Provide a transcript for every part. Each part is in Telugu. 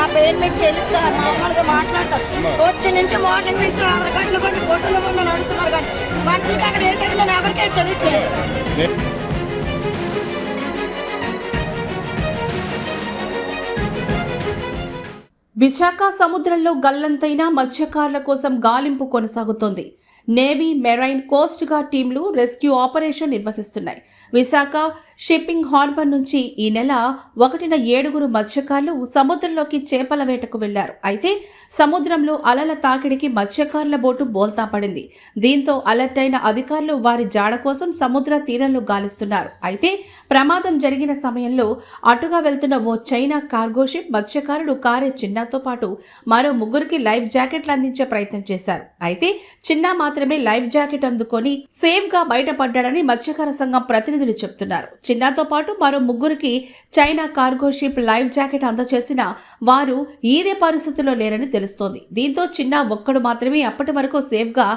మా పేరు మీకు తెలుసు సార్, మామూలుగా మాట్లాడతారు. వచ్చి నుంచి మార్నింగ్ నుంచి ఆధార్ కార్డులు కొన్ని ఫోటోలు కొన్ని అడుగుతున్నారు, కానీ మనుషులకి అక్కడ ఏంటంటే ఎవరికీ తెలియట్లేదు. విశాఖ సముద్రంలో గల్లంతైన మత్స్యకారుల కోసం గాలింపు కొనసాగుతోంది. నేవీ, మెరైన్, కోస్ట్ గార్డ్ టీంలు రెస్క్యూ ఆపరేషన్ నిర్వహిస్తున్నాయి. విశాఖ షిప్పింగ్ హార్బర్ నుంచి ఈ నెల 1న 7 మత్స్యకారులు సముద్రంలోకి చేపల వేటకు వెళ్లారు. అయితే సముద్రంలో అలల తాకిడికి మత్స్యకారుల బోటు బోల్తా పడింది. దీంతో అలర్ట్ అయిన అధికారులు వారి జాడ కోసం సముద్ర తీరంలో గాలిస్తున్నారు. అయితే ప్రమాదం జరిగిన సమయంలో అటుగా వెళ్తున్న ఓ చైనా కార్గో షిప్ మత్స్యకారుడు కారే చిన్నాతో పాటు మరో 3కి లైఫ్ జాకెట్లు అందించే ప్రయత్నం చేశారు. అయితే చిన్నా మాత్రమే లైఫ్ జాకెట్ అందుకొని సేఫ్ గా బయటపడ్డాడని మత్స్యకార సంఘం ప్రతినిధులు చెబుతున్నారు. చిన్నాతో పాటు మరో 3కి China cargo ship life jacket అందజేసిన వారు ఈదే పరిస్థితుల్లో లేరని తెలుస్తోంది. దీంతో చిన్నా ఒక్కడు మాత్రమే అప్పటి వరకు సేఫ్ గా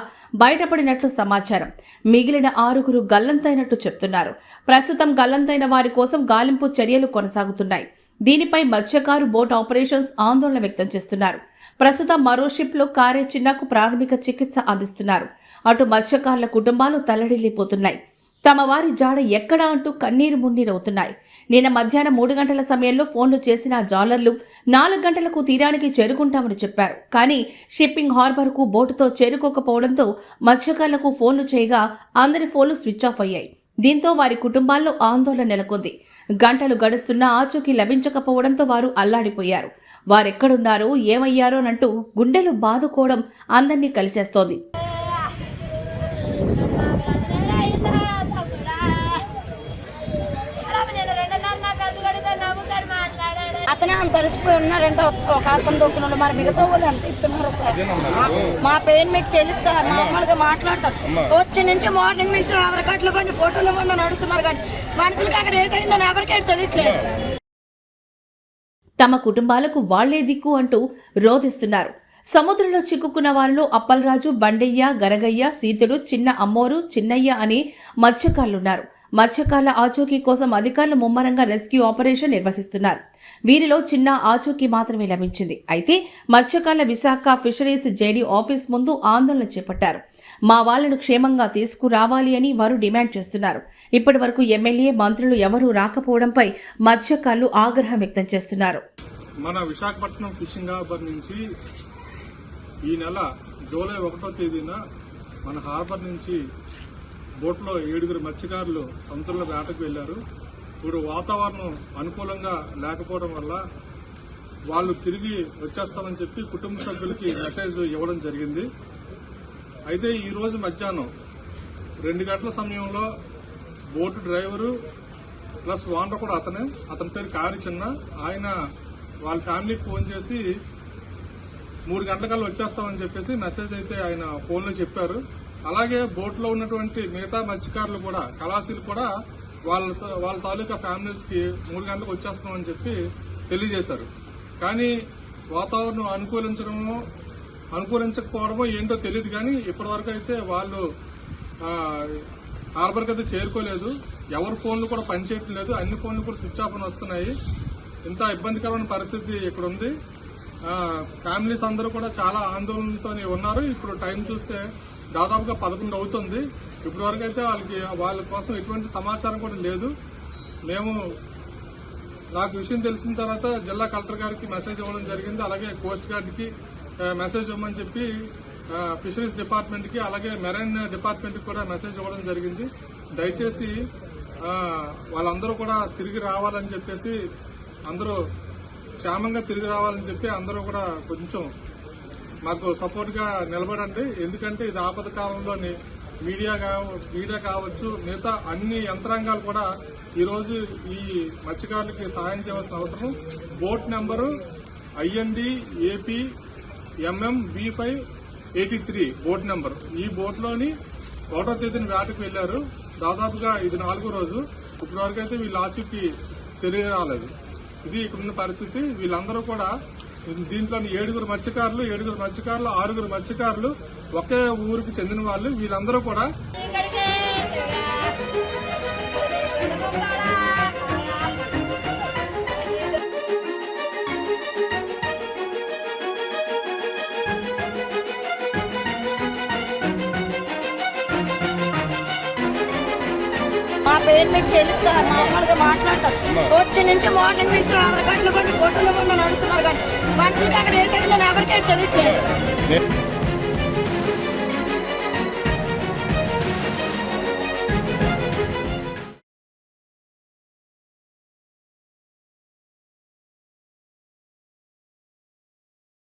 బయటపడినట్లు సమాచారం. మిగిలిన 6 గల్లంతైనట్టు చెప్తున్నారు. ప్రస్తుతం గల్లంతైన వారి కోసం గాలింపు చర్యలు కొనసాగుతున్నాయి. దీనిపై మత్స్యకారు బోట్ ఆపరేషన్స్ ఆందోళన వ్యక్తం చేస్తున్నారు. ప్రస్తుతం మరో షిప్ లో కారే చిన్నాకు ప్రాథమిక చికిత్స అందిస్తున్నారు. అటు మత్స్యకారుల కుటుంబాలు తల్లడిల్లిపోతున్నాయి. తమ వారి జాడ ఎక్కడా అంటూ కన్నీరు మున్నీరవుతున్నాయి. నిన్న మధ్యాహ్నం 3 గంటల సమయంలో ఫోన్లు చేసిన జాలర్లు 4 గంటలకు తీరానికి చేరుకుంటామని చెప్పారు. కానీ షిప్పింగ్ హార్బర్కు బోటుతో చేరుకోకపోవడంతో మత్స్యకారులకు ఫోన్లు చేయగా అందరి ఫోన్లు స్విచ్ ఆఫ్ అయ్యాయి. దీంతో వారి కుటుంబాల్లో ఆందోళన నెలకొంది. గంటలు గడుస్తున్నా ఆచూకీ లభించకపోవడంతో వారు అల్లాడిపోయారు. వారెక్కడున్నారో ఏమయ్యారోనంటూ గుండెలు బాదుకోవడం అందరినీ కలిచేస్తోంది. అతనే అంత తరిసిపోయి ఉన్నారంటే ఒక అతను దొక్కున్నాడు, మరి మిగతా వాళ్ళు ఎంత ఇస్తున్నారు సార్? మా పేరు మీకు తెలుసు సార్, మామూలుగా మాట్లాడతారు. వచ్చి నుంచి మార్నింగ్ నుంచి ఆధార్ కార్డులు కొన్ని ఫోటోలు కొన్ని అడుగుతున్నారు, కానీ మనుషులకి అక్కడ ఏంటంటే ఎవరికీ తెలియట్లేదు. తమ కుటుంబాలకు వాళ్లే దిక్కు అంటూ రోధిస్తున్నారు. సముద్రంలో చిక్కుకున్న వారిలో అప్పలరాజు, బండయ్య, గరగయ్య, సీతుడు, చిన్న అమ్మోరు, చిన్నయ్య అనే మత్స్యకారులున్నారు. మత్స్యకారుల ఆచూకీ కోసం అధికారులు ముమ్మరంగా రెస్క్యూ ఆపరేషన్ నిర్వహిస్తున్నారు. వీరిలో చిన్న ఆచూకీ మాత్రమే లభించింది. అయితే మత్స్యకారుల విశాఖ ఫిషరీస్ జేడీ ఆఫీస్ ముందు ఆందోళన చేపట్టారు. మా వాళ్లను క్షేమంగా తీసుకురావాలి అని వారు డిమాండ్ చేస్తున్నారు. ఇప్పటి వరకు ఎమ్మెల్యే, మంత్రులు ఎవరూ రాకపోవడంపై మత్స్యకారులు ఆగ్రహం వ్యక్తం చేస్తున్నారు. మన విశాఖపట్నం ఫిషింగ్ హార్బర్ నుంచి ఈ నెల జూలై 1వ తేదీన మన హార్బర్ నుంచి బోట్లో 7 మత్స్యకారులు సముద్రంలో వేటకు వెళ్లారు. ఇప్పుడు వాతావరణం అనుకూలంగా లేకపోవడం వల్ల వాళ్ళు తిరిగి వచ్చేస్తామని చెప్పి కుటుంబ సభ్యులకి మెసేజ్ ఇవ్వడం జరిగింది. అయితే ఈ రోజు మధ్యాహ్నం 2 గంటల సమయంలో బోటు డ్రైవరు ప్లస్ ఓనర్ కూడా అతని పేరు కారి చిన్న, ఆయన వాళ్ళ ఫ్యామిలీకి ఫోన్ చేసి 3 గంటలకల్లా వచ్చేస్తామని చెప్పేసి మెసేజ్ అయితే ఆయన ఫోన్లో చెప్పారు. అలాగే బోట్లో ఉన్నటువంటి మిగతా మత్స్యకారులు కూడా, కళాశీలు కూడా వాళ్ళ తాలూకా ఫ్యామిలీస్ కి 3 గంటలకు వచ్చేస్తామని చెప్పి తెలియజేశారు. కానీ వాతావరణం అనుకూలించకపోవడమో ఏంటో తెలియదు, కానీ ఇప్పటి వరకు అయితే వాళ్ళు హార్బర్కి అయితే చేరుకోలేదు. ఎవరి ఫోన్లు కూడా పనిచేయటం లేదు, అన్ని ఫోన్లు కూడా స్విచ్ ఆఫ్ అని వస్తున్నాయి. ఇంత ఇబ్బందికరమైన పరిస్థితి ఇక్కడ ఉంది. ఫ్యామిలీస్ అందరూ కూడా చాలా ఆందోళనతో ఉన్నారు. ఇప్పుడు టైం చూస్తే దాదాపుగా 11 అవుతుంది. ఇప్పటి వరకు అయితే వాళ్ళ కోసం ఎటువంటి సమాచారం కూడా లేదు. నాకు విషయం తెలిసిన తర్వాత జిల్లా కలెక్టర్ గారికి మెసేజ్ ఇవ్వడం జరిగింది. అలాగే కోస్ట్ గార్డ్ కి మెసేజ్ ఇవ్వమని చెప్పి ఫిషరీస్ డిపార్ట్మెంట్ కి, అలాగే మెరైన్ డిపార్ట్మెంట్ కి కూడా మెసేజ్ ఇవ్వడం జరిగింది. దయచేసి వాళ్ళందరూ కూడా తిరిగి రావాలని చెప్పేసి, అందరూ క్షేమంగా తిరిగి రావాలని చెప్పి అందరూ కూడా కొంచెం మాకు సపోర్ట్ గా నిలబడండి. ఎందుకంటే ఇది ఆపద కాలంలోని మీడియా కావచ్చు, మిగతా అన్ని యంత్రాంగాలు కూడా ఈరోజు ఈ మత్స్యకారులకి సహాయం చేయవలసిన అవసరం. Boat number IND-AP MM-B583 boat number. ఈ బోట్లోని 1వ తేదీన వేటకు వెళ్లారు. దాదాపుగా ఇది 4వ రోజు. ఇప్పటి వరకు అయితే వీళ్ళ ఆచూకీ తెలియరాలేదు. ఇది ఇక్కడున్న పరిస్థితి. వీళ్ళందరూ కూడా దీంట్లో 7 మత్స్యకారులు, 6 మత్స్యకారులు ఒకే ఊరికి చెందిన వాళ్ళు. వీళ్ళందరూ కూడా మా పేరు మీకు తెలుసు సార్, మామూలుగా మాట్లాడతారు. వచ్చి నుంచి మార్నింగ్ నుంచి ఆధార్ కార్డులు కొన్ని ఫోటోలు ఇవ్వండి అడుగుతున్నారు, కానీ మనుషులకి అక్కడ ఏంటంటే ఎవరికైనా తెలియట్లేదు.